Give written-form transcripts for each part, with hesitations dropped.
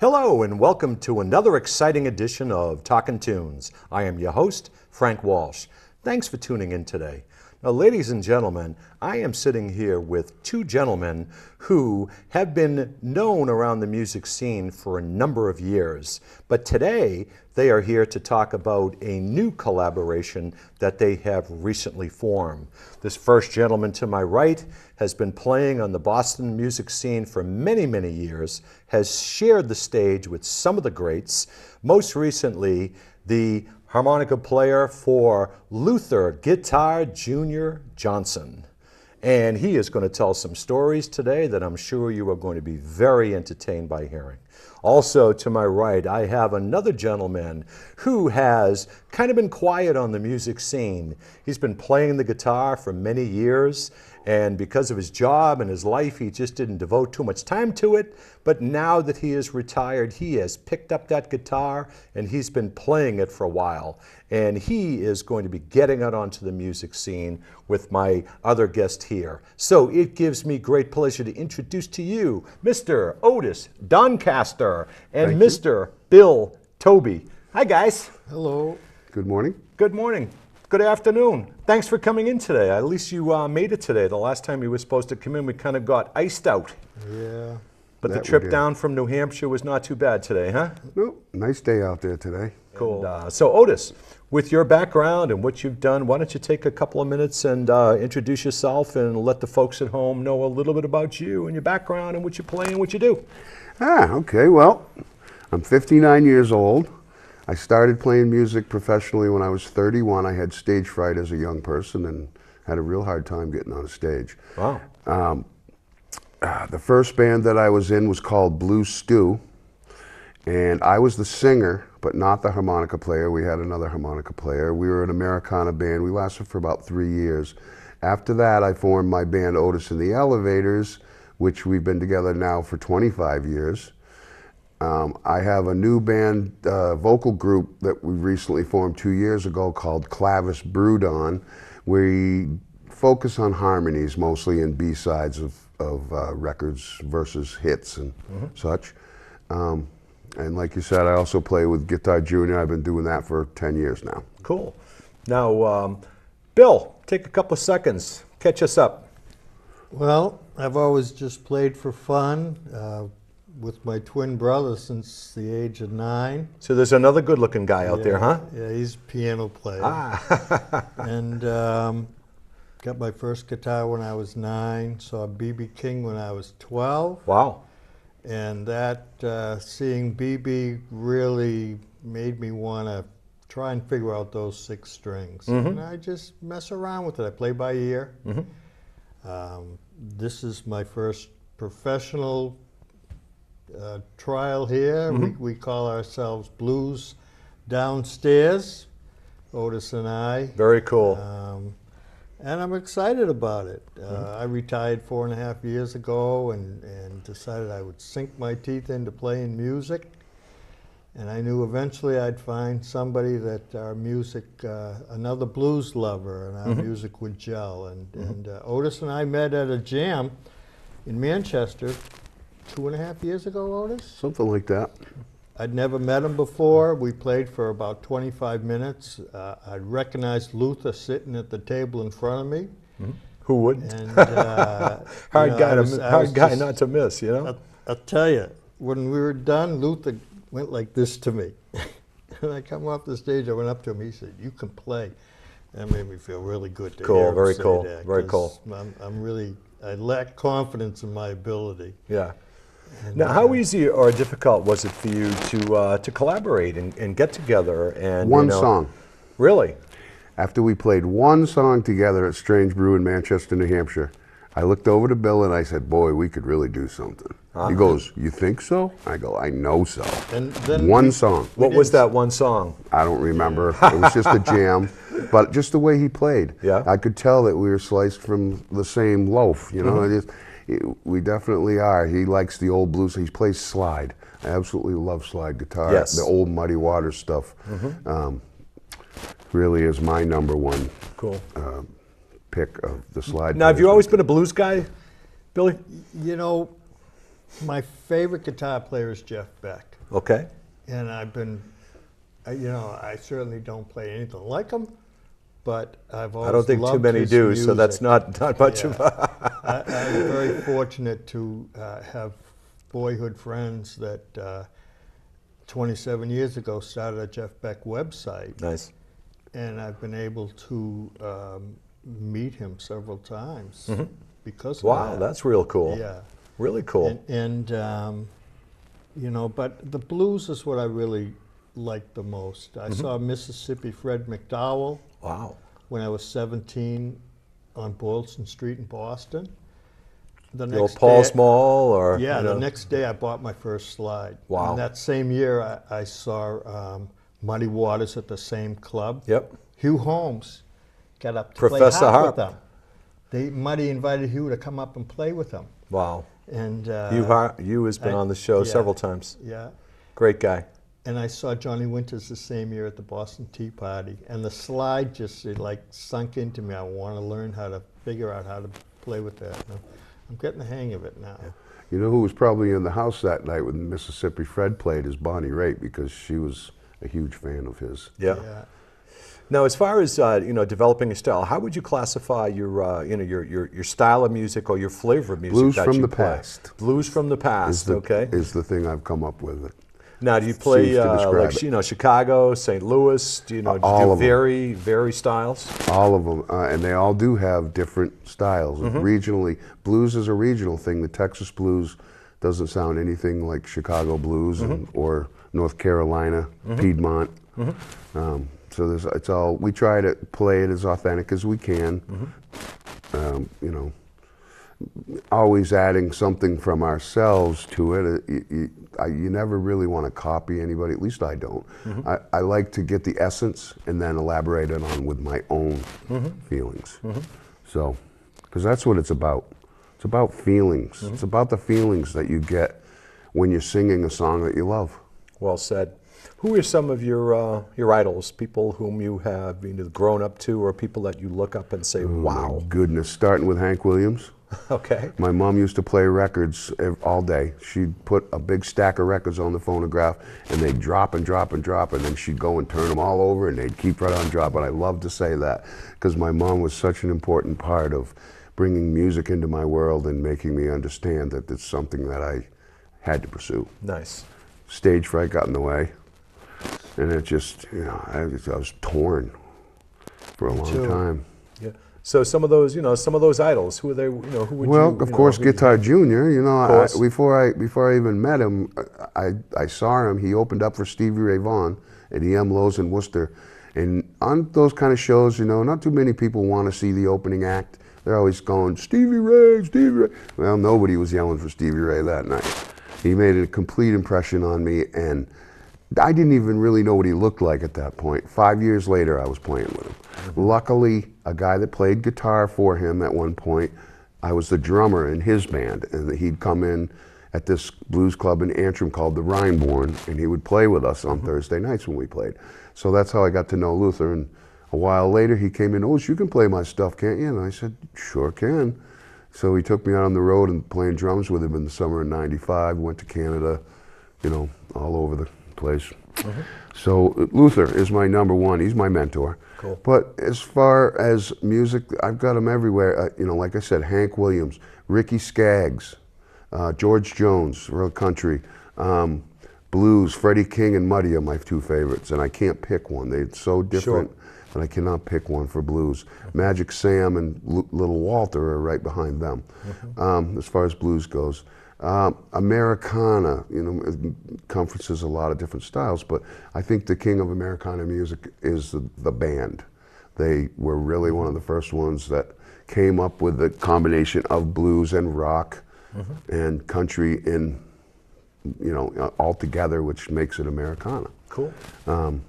Hello and welcome to another exciting edition of Talkin' Tunes. I am your host, Frank Walsh. Thanks for tuning in today. Now, ladies and gentlemen, I am sitting here with two gentlemen who have been known around the music scene for a number of years. But today, they are here to talk about a new collaboration that they have recently formed. This first gentleman to my right has been playing on the Boston music scene for many, many years, has shared the stage with some of the greats, most recently the harmonica player for Luther Guitar Jr. Johnson. And he is going to tell some stories today that I'm sure you are going to be very entertained by hearing. Also to my right, I have another gentleman who has kind of been quiet on the music scene. He's been playing the guitar for many years, and because of his job and his life, he just didn't devote too much time to it. But now that he is retired, he has picked up that guitar and he's been playing it for a while. And he is going to be getting out onto the music scene with my other guest here. So it gives me great pleasure to introduce to you Mr. Otis Doncaster and Mr. Bill Toabe. Hi, guys. Hello. Good morning. Good morning. Good afternoon. Thanks for coming in today. At least you made it today. The last time you were supposed to come in, we kind of got iced out. Yeah. But the trip down from New Hampshire was not too bad today, huh? Nope. Nice day out there today. Cool. So Otis, with your background and what you've done, why don't you take a couple of minutes and introduce yourself and let the folks at home know a little bit about you and your background and what you play and what you do. Okay. Well, I'm 59 years old. I started playing music professionally when I was 31. I had stage fright as a young person and had a real hard time getting on a stage. Wow. The first band that I was in was called Blue Stew, and I was the singer, but not the harmonica player. We had another harmonica player. We were an Americana band. We lasted for about 3 years. After that, I formed my band Otis and the Elevators, which we've been together now for 25 years. I have a new band vocal group that we recently formed 2 years ago called Clavis Brewdon. We focus on harmonies mostly and B-sides of records versus hits and such. And like you said, I also play with Guitar Junior. I've been doing that for 10 years now. Cool. Now, Bill, take a couple of seconds. Catch us up. Well, I've always just played for fun with my twin brother since the age of 9. So there's another good-looking guy out there, huh? Yeah, he's a piano player. And got my first guitar when I was 9, saw B.B. King when I was 12. Wow. And that, seeing B.B. really made me want to try and figure out those 6 strings. And I just mess around with it. I play by ear. This is my first professional trial here. We call ourselves Blues Downstairs, Otis and I. Very cool. And I'm excited about it. I retired 4.5 years ago and decided I would sink my teeth into playing music. And I knew eventually I'd find somebody that our music, another blues lover, and our music would gel. And Otis and I met at a jam in Manchester 2.5 years ago, Otis? Something like that. I'd never met him before. We played for about 25 minutes. I recognized Luther sitting at the table in front of me. Who wouldn't? And, hard guy not to miss, you know? I'll tell you, when we were done, Luther went like this to me. And I come off the stage, I went up to him, he said, "You can play." That made me feel really good to hear him Very say cool, that, very cool. I lack confidence in my ability. Yeah. Now, how easy or difficult was it for you to collaborate and get together? And One song. Really? After we played one song together at Strange Brew in Manchester, New Hampshire, I looked over to Bill and I said, "Boy, we could really do something." He goes, "You think so?" I go, "I know so." And then one song. What was that one song? I don't remember. It was just a jam. But just the way he played, I could tell that we were sliced from the same loaf. You know, we definitely are. He likes the old blues. He plays slide. I absolutely love slide guitar. Yes. The old Muddy Waters stuff really is my number one pick of the slide. Now, have you always been a blues guy, Billy? You know, my favorite guitar player is Jeff Beck. Okay. And I've been, you know, I certainly don't play anything like him, but I've always I don't think too loved many his do, so that's music. not much Yeah. of a... I'm very fortunate to have boyhood friends that 27 years ago started a Jeff Beck website. Nice. And I've been able to meet him several times because of Wow, that. that's real cool. Yeah. Really cool. And you know, but the blues is what I really like the most. I saw Mississippi Fred McDowell Wow. when I was 17 on Boylston Street in Boston. The The old next Paul's day, Mall, or... yeah, you the know? next day I bought my first slide. Wow. And that same year I saw Muddy Waters at the same club. Yep. Hugh Holmes got up to Professor play harp Harp. with them. Muddy invited Hugh to come up and play with them. Wow. And Hugh has been on the show several times. Yeah. Great guy. And I saw Johnny Winters the same year at the Boston Tea Party. And the slide just, it like sunk into me. I want to learn how to figure out how to play with that. I'm getting the hang of it now. Yeah. You know who was probably in the house that night when Mississippi Fred played is Bonnie Raitt, because she was a huge fan of his. Yeah. Yeah. Now, as far as you know, developing a style, how would you classify your you know, your style of music or your flavor of music Blues that from you the play? past. Blues from the past. Okay. Is the thing I've come up with. Now, do you play Seems to describe like it. you know, Chicago, St. Louis? Do you know? Do All you of them. vary styles? All of them, and they all do have different styles. Regionally, blues is a regional thing. The Texas blues doesn't sound anything like Chicago blues or North Carolina, Piedmont. So it's all, we try to play it as authentic as we can. You know, always adding something from ourselves to it. You never really want to copy anybody, at least I don't. I like to get the essence and then elaborate it on with my own feelings. So, because that's what it's about. It's about feelings. It's about the feelings that you get when you're singing a song that you love. Well said. Who are some of your idols? People whom you have either grown up to, or people that you look up and say, "Wow." My goodness, starting with Hank Williams. Okay. My mom used to play records all day. She'd put a big stack of records on the phonograph, and they'd drop and drop and drop, and then she'd go and turn them all over, and they'd keep right on dropping. I love to say that, because my mom was such an important part of bringing music into my world and making me understand that it's something that I had to pursue. Nice. Stage fright got in the way, and it just, you know, I was torn for a long too. time. Yeah. So some of those, you know, some of those idols, who are they? You know, who would Well, you? of you course, know, who- Guitar Junior. You know, course. before I even met him, I saw him. He opened up for Stevie Ray Vaughan at EM Lowe's in Worcester, and on those kind of shows, you know, not too many people want to see the opening act. They're always going, Stevie Ray, Stevie Ray. Well, nobody was yelling for Stevie Ray that night. He made a complete impression on me, and I didn't even really know what he looked like at that point. 5 years later, I was playing with him. Luckily, a guy that played guitar for him at one point, I was the drummer in his band, and he'd come in at this blues club in Antrim called the Rhineborn, and he would play with us on Thursday nights when we played. So that's how I got to know Luther, and a while later he came in, "Oh, you can play my stuff, can't you?" And I said, "Sure can." So he took me out on the road and playing drums with him in the summer of '95, went to Canada, you know, all over the place. So Luther is my number one. He's my mentor. Cool. But as far as music, I've got them everywhere. You know, like I said, Hank Williams, Ricky Skaggs, George Jones, real country, blues, Freddie King and Muddy are my two favorites, and I can't pick one. They're so different, but I cannot pick one for blues. Magic Sam and Little Walter are right behind them, as far as blues goes. Americana, you know, encompasses a lot of different styles, but I think the king of Americana music is the band. They were really one of the first ones that came up with the combination of blues and rock and country in, you know, all together, which makes it Americana. Cool.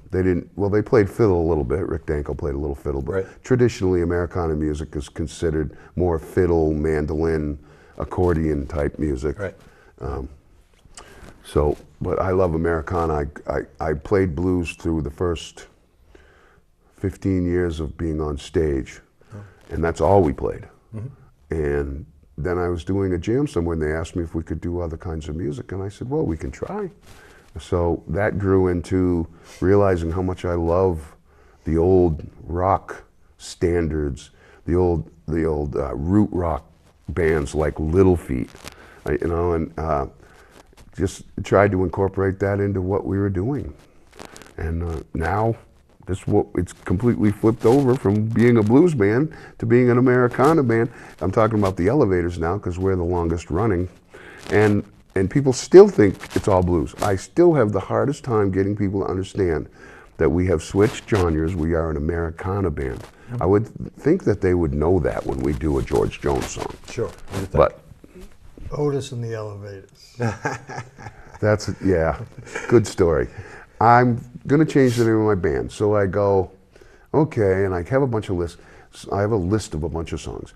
They played fiddle a little bit. Rick Danko played a little fiddle, but traditionally Americana music is considered more fiddle, mandolin, accordion type music. Right. But I love Americana. I played blues through the first 15 years of being on stage, and that's all we played. And then I was doing a jam somewhere, and they asked me if we could do other kinds of music, and I said, well, we can try. So that grew into realizing how much I love the old rock standards, the old root rock bands like Little Feat, you know, and just tried to incorporate that into what we were doing. And now it's completely flipped over from being a blues band to being an Americana band. I'm talking about the Elevators now because we're the longest running. And people still think it's all blues. I still have the hardest time getting people to understand that we have switched genres. We are an Americana band. I would think that they would know that when we do a George Jones song. Sure. But Otis and the Elevators. that's, yeah, good story. I'm going to change the name of my band. So I go, okay, and I have a bunch of lists. I have a list of a bunch of songs.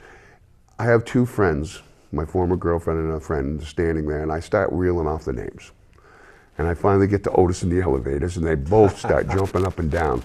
I have two friends, my former girlfriend and a friend, standing there, and I start reeling off the names. And I finally get to Otis and the Elevators, and they both start jumping up and down.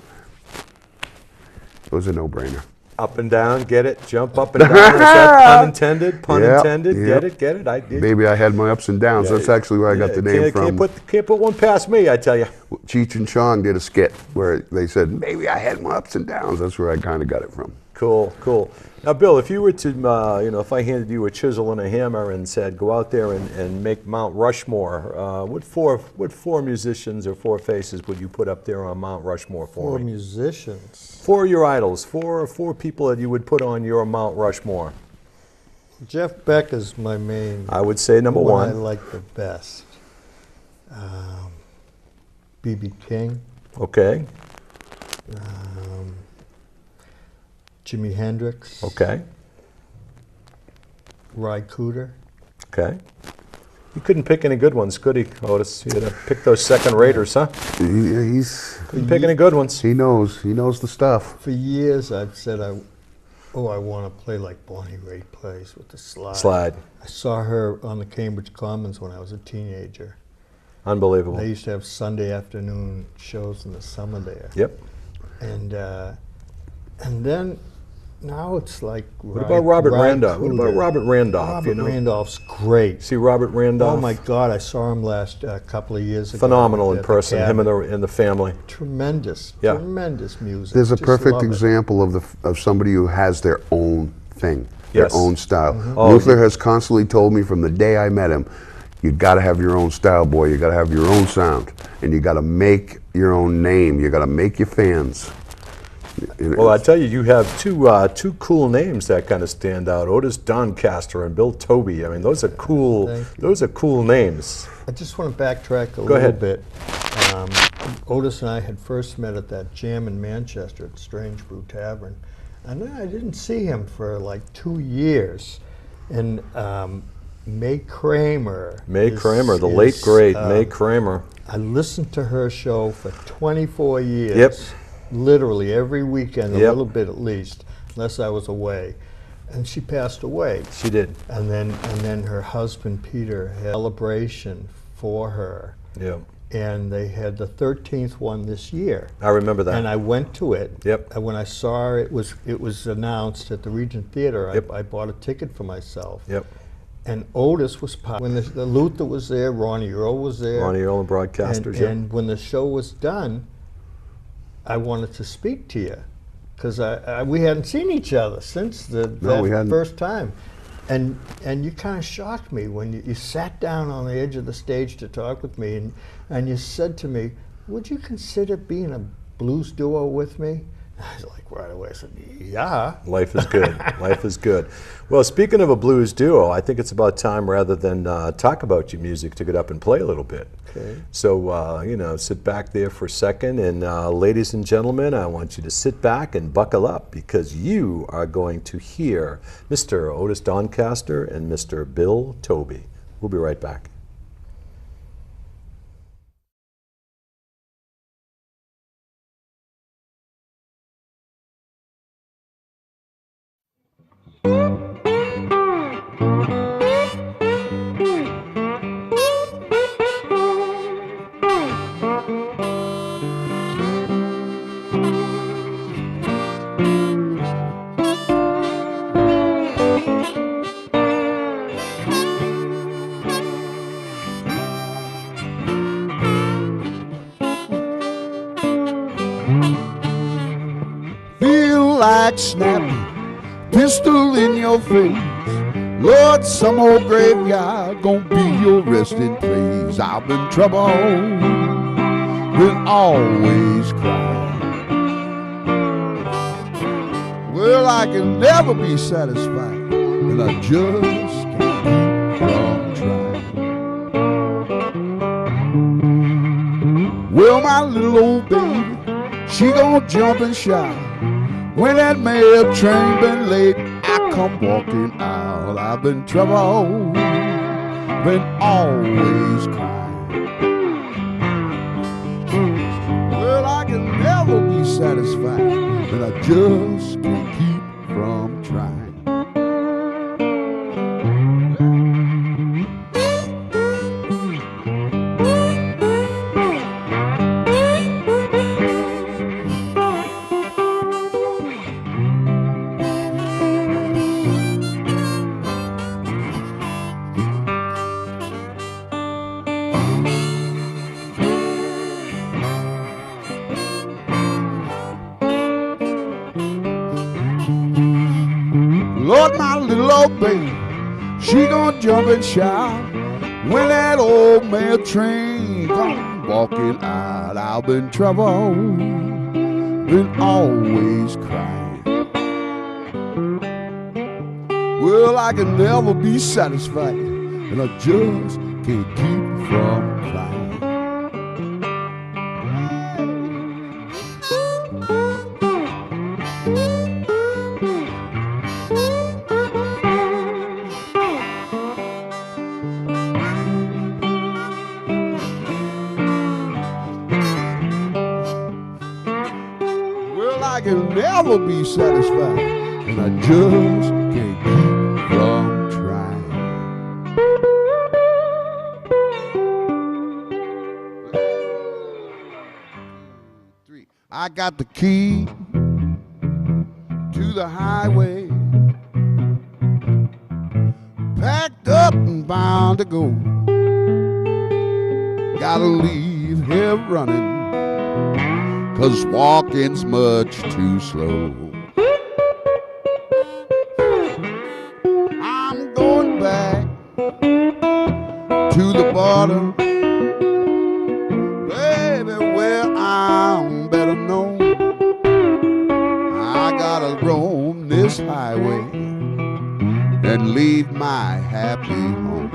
It was a no-brainer. Up and down, get it? Jump up and down. Is that pun intended? Pun intended. Yep. Get it? I did. Maybe I had my ups and downs. Yeah, that's actually where I got the name from. Can't put one past me, I tell you. Cheech and Chong did a skit where they said, maybe I had my ups and downs. That's where I kind of got it from. Cool. Now, Bill, if you were to, if I handed you a chisel and a hammer and said, go out there and make Mount Rushmore, what four musicians or four faces would you put up there on Mount Rushmore for me? Four musicians. Four of your idols, four people that you would put on your Mount Rushmore. Jeff Beck is my main. I would say number one. I like the best. B.B. King. Okay. Jimi Hendrix. Okay. Ry Cooder. Okay. You couldn't pick any good ones, could he, Otis? You had to pick those second raters, huh? He's Couldn't pick any good ones. He knows the stuff. For years I've said I want to play like Bonnie Raitt plays with the Slide. I saw her on the Cambridge Commons when I was a teenager. Unbelievable. They used to have Sunday afternoon shows in the summer there. Yep. And then now it's like. What about Robert Randolph? What about Robert Randolph? Robert Randolph's great. See Robert Randolph? Oh my God! I saw him last couple of years ago. Phenomenal in person. Him and the family. Tremendous. Yeah. Tremendous music. There's a Just perfect love it. example of somebody who has their own thing, their Yes. own style. Oh, Luther has constantly told me from the day I met him, you got to have your own style, boy. You got to have your own sound, and you got to make your own name. You got to make your fans. Well, I tell you, you have two cool names that kind of stand out: Otis Doncaster and Bill Toabe. I mean, those are cool. Those are cool names. I just want to backtrack a Go little ahead. bit. Otis and I had first met at that jam in Manchester at Strange Brew Tavern, and then I didn't see him for like 2 years. And May Kramer. The late great May Kramer. I listened to her show for 24 years. Yep. Literally every weekend, a Yep. little bit at least, unless I was away. And she passed away. She did. And then her husband Peter had a celebration for her. Yeah. And they had the 13th one this year. I remember that. And I went to it. Yep. And when I saw it was announced at the Regent Theater, Yep. I bought a ticket for myself. Yep. And Otis was part. When the Luther was there, Ronnie Earl was there. Ronnie Earl and Broadcasters. Yep. And when the show was done, I wanted to speak to you because we hadn't seen each other since that first time. And you kind of shocked me when you sat down on the edge of the stage to talk with me, and you said to me, would you consider being a blues duo with me? I was like, right away, I said, yeah. Life is good. Life is good. Well, speaking of a blues duo, I think it's about time, rather than talk about your music, to get up and play a little bit. Okay. So, sit back there for a second, and ladies and gentlemen, I want you to sit back and buckle up, because you are going to hear Mr. Otis Doncaster and Mr. Bill Toabe. We'll be right back. like snapping, pistol in your face. Lord, some old graveyard gonna be your resting place. I've been trouble, been always crying. Well, I can never be satisfied, and I just can't keep from trying. Well, my little old baby, she gon' jump and shout. When that mail train been late, I come walking out. I've been troubled, been always crying. Well, I can never be satisfied, and I just can't keep from trying. Lord, my little old baby, she gon' jump and shout when that old mail train come walking out. I've been troubled, been always crying. Well, I can never be satisfied, and I just can't keep from crying. I can never be satisfied, and I just can't keep from trying. Three. I got the key to the highway, packed up and bound to go. Gotta leave here running, 'cause walking's much too slow. I'm going back to the border, baby, where I'm better known. I gotta roam this highway and leave my happy home.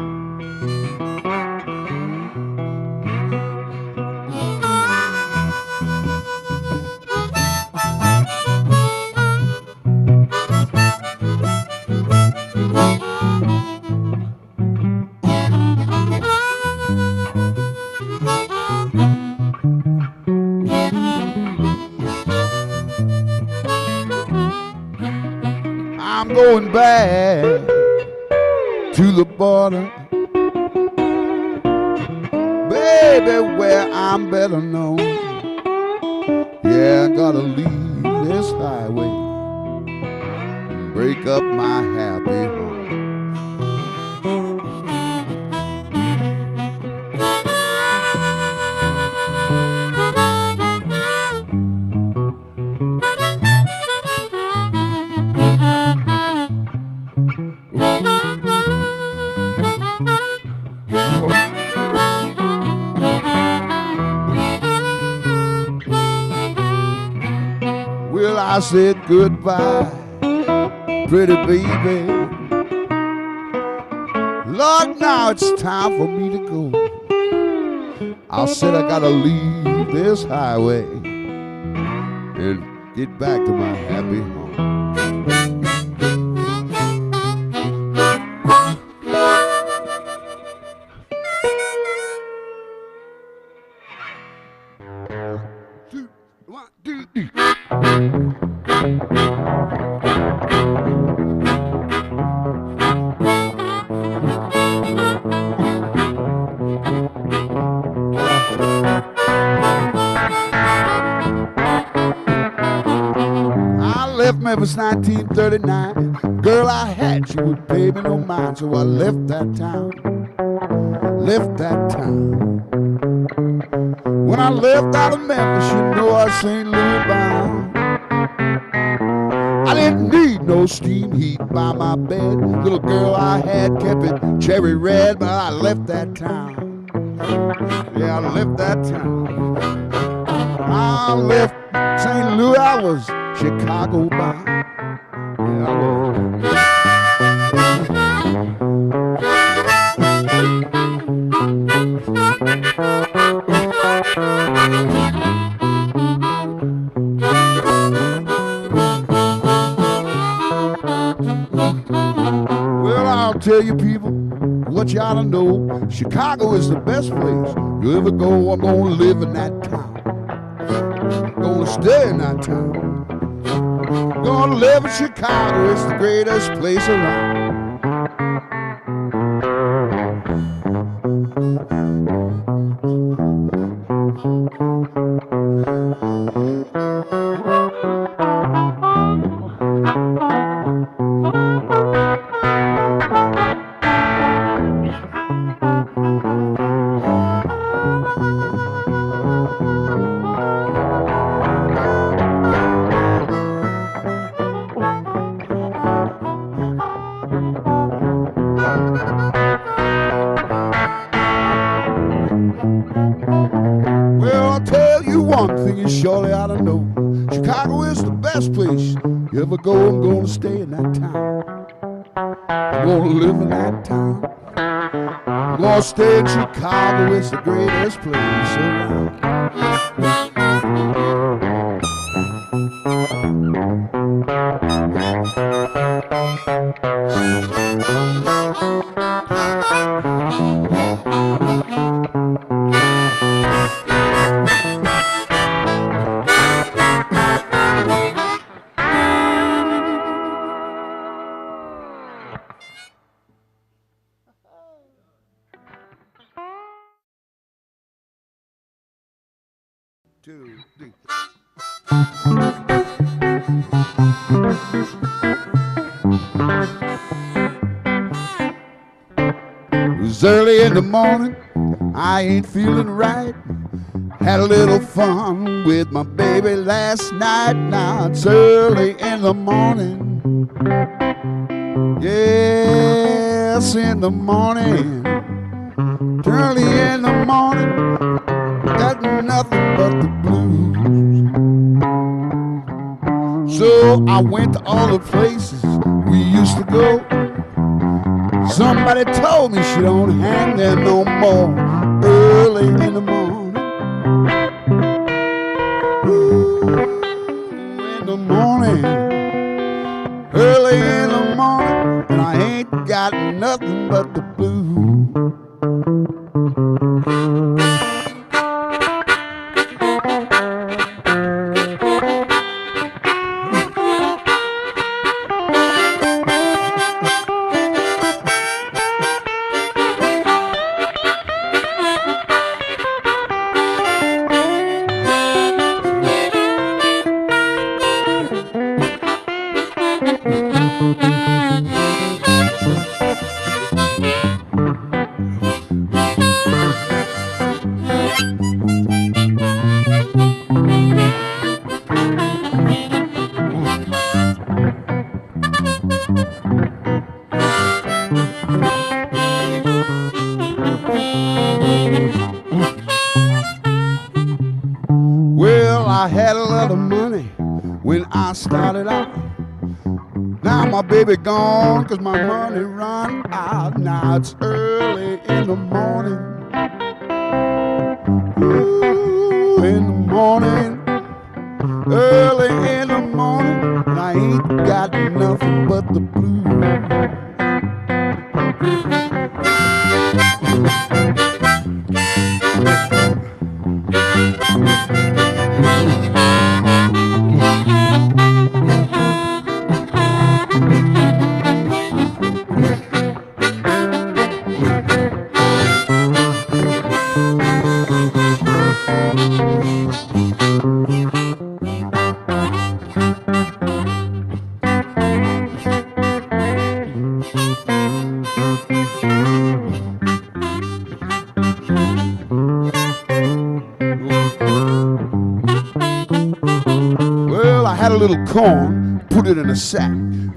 I'm going back to the border, baby, where I'm better known. Yeah, I gotta leave this highway and break up my happy home. Well, I said goodbye, pretty baby. Lord, now it's time for me to go. I said I gotta leave this highway and get back to my happy home. One, two, three. I left Memphis 1939. Girl I had, she would pay me no mind, so I left that town. Left that town. When I left out of Memphis, you know I St. Louis bound. no steam heat by my bed. Little girl I had kept it cherry red, but I left that town. Yeah, I left that town. I left St. Louis, I was Chicago bound. Yeah, I was. Well, I'll tell you people what you ought to know. Chicago is the best place you ever go. I'm gonna live in that town. I'm gonna stay in that town. I'm gonna live in Chicago. It's the greatest place around. One thing you surely ought to know. Chicago is the best place you ever go. I'm gonna stay in that town. I'm gonna live in that town. I'm gonna stay in Chicago. It's the greatest place around. It was early in the morning, I ain't feeling right. Had a little fun with my baby last night. Now it's early in the morning. Yes, in the morning. Early in the morning, got nothing but the blues. So I went to all the places we used to go. Somebody told me she don't hang there no more. Early in the morning, ooh, in the morning, early in the morning, and I ain't got nothing but the blues. I had a lot of money when I started out. Now my baby gone 'cause my money run out. Now it's early in the morning. Ooh, in the morning, early in the morning, and I ain't got nothing but the blues. Little corn, put put it in a sack.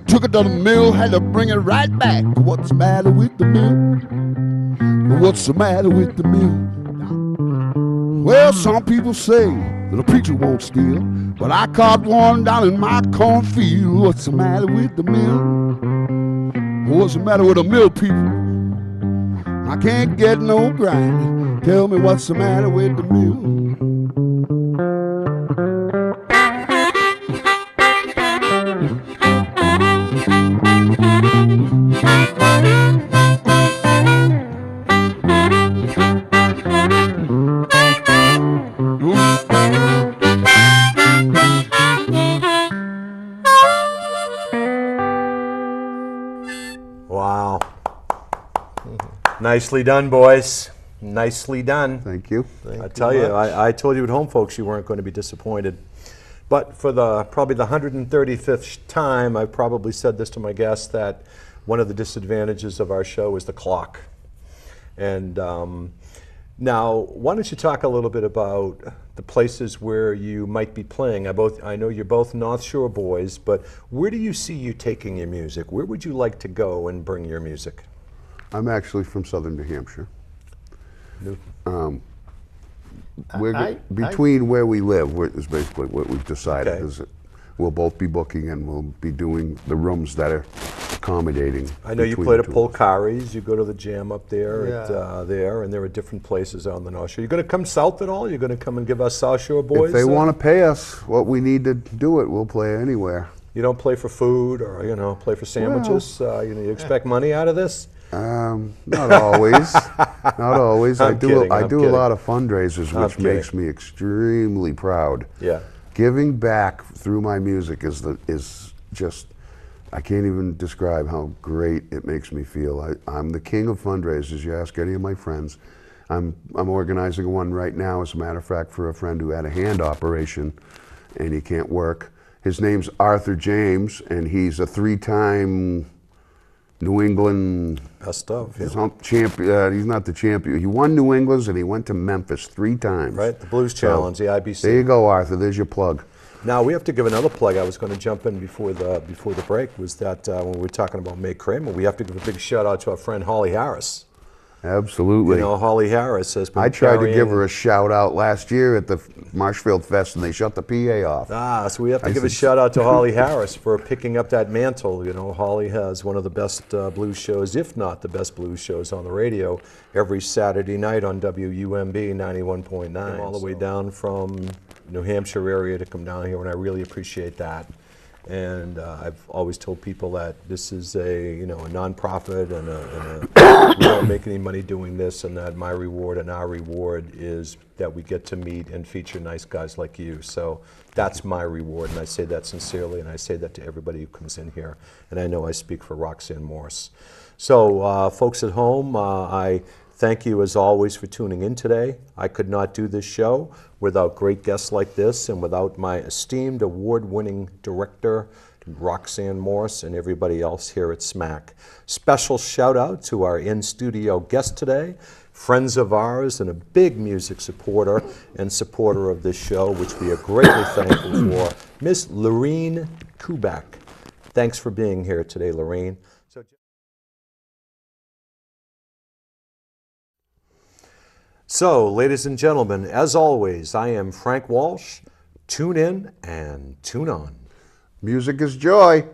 Took it to the mill, had to bring it right back. What's the matter with the mill? What's the matter with the mill? Well, some people say that a preacher won't steal, but I caught one down in my cornfield. What's the matter with the mill? What's the matter with the mill people? I can't get no grind. Tell me what's the matter with the mill? Wow. Nicely done, boys. Nicely done. Thank you. I tell you, I told you at home, folks, you weren't going to be disappointed. But for probably the 135th time, I've probably said this to my guests, that one of the disadvantages of our show is the clock. And now, why don't you talk a little bit about the places where you might be playing? I know you're both North Shore boys, but where do you see you taking your music? Where would you like to go and bring your music? I'm actually from southern New Hampshire. Between where we live is basically what we've decided. Okay. Is that we'll both be booking and we'll be doing the rooms that are accommodating. I know you between played the at two of us. Polcari's, you go to the jam up there, and there are different places on the North Shore. You going to come south at all? You're going to come and give us South Shore boys? If they want to pay us what we need to do it, we'll play anywhere. You don't play for food, or play for sandwiches? You expect money out of this? Not always. Not always. I'm I do kidding, I'm a kidding. lot of fundraisers, I'm which makes me extremely proud. Yeah. Giving back through my music is just, I can't even describe how great it makes me feel. I'm the king of fundraisers. You ask any of my friends. I'm organizing one right now, as a matter of fact, for a friend who had a hand operation and he can't work. His name's Arthur James, and he's a 3-time New England Best of, champion. He's not the champion. He won New England's and he went to Memphis 3 times. Right, the Blues Challenge, the IBC. There you go, Arthur. There's your plug. Now we have to give another plug. I was going to jump in before the break. Was that when we were talking about May Kramer, we have to give a big shout out to our friend Holly Harris. Absolutely. Holly Harris has been. I tried to give her a shout out last year at the Marshfield Fest, and they shut the PA off. So we have to give a shout out to Holly Harris for picking up that mantle. Holly has one of the best blues shows, if not the best blues shows on the radio, every Saturday night on WUMB 91.9. All the way down from New Hampshire area to come down here, and I really appreciate that. And I've always told people that this is a nonprofit, and we don't make any money doing this, and that my reward and our reward is that we get to meet and feature nice guys like you. So that's my reward, and I say that sincerely, and I say that to everybody who comes in here. And I know I speak for Roxanne Morse. So folks at home, I thank you as always for tuning in today. I could not do this show without great guests like this and without my esteemed award-winning director, Roxanne Morse, and everybody else here at SMAC. Special shout out to our in-studio guest today, friends of ours and a big music supporter and supporter of this show, which we are greatly thankful for, Miss Lorene Kubak. Thanks for being here today, Lorene. So, ladies and gentlemen, as always, I am Frank Walsh. Tune in and tune on. Music is joy.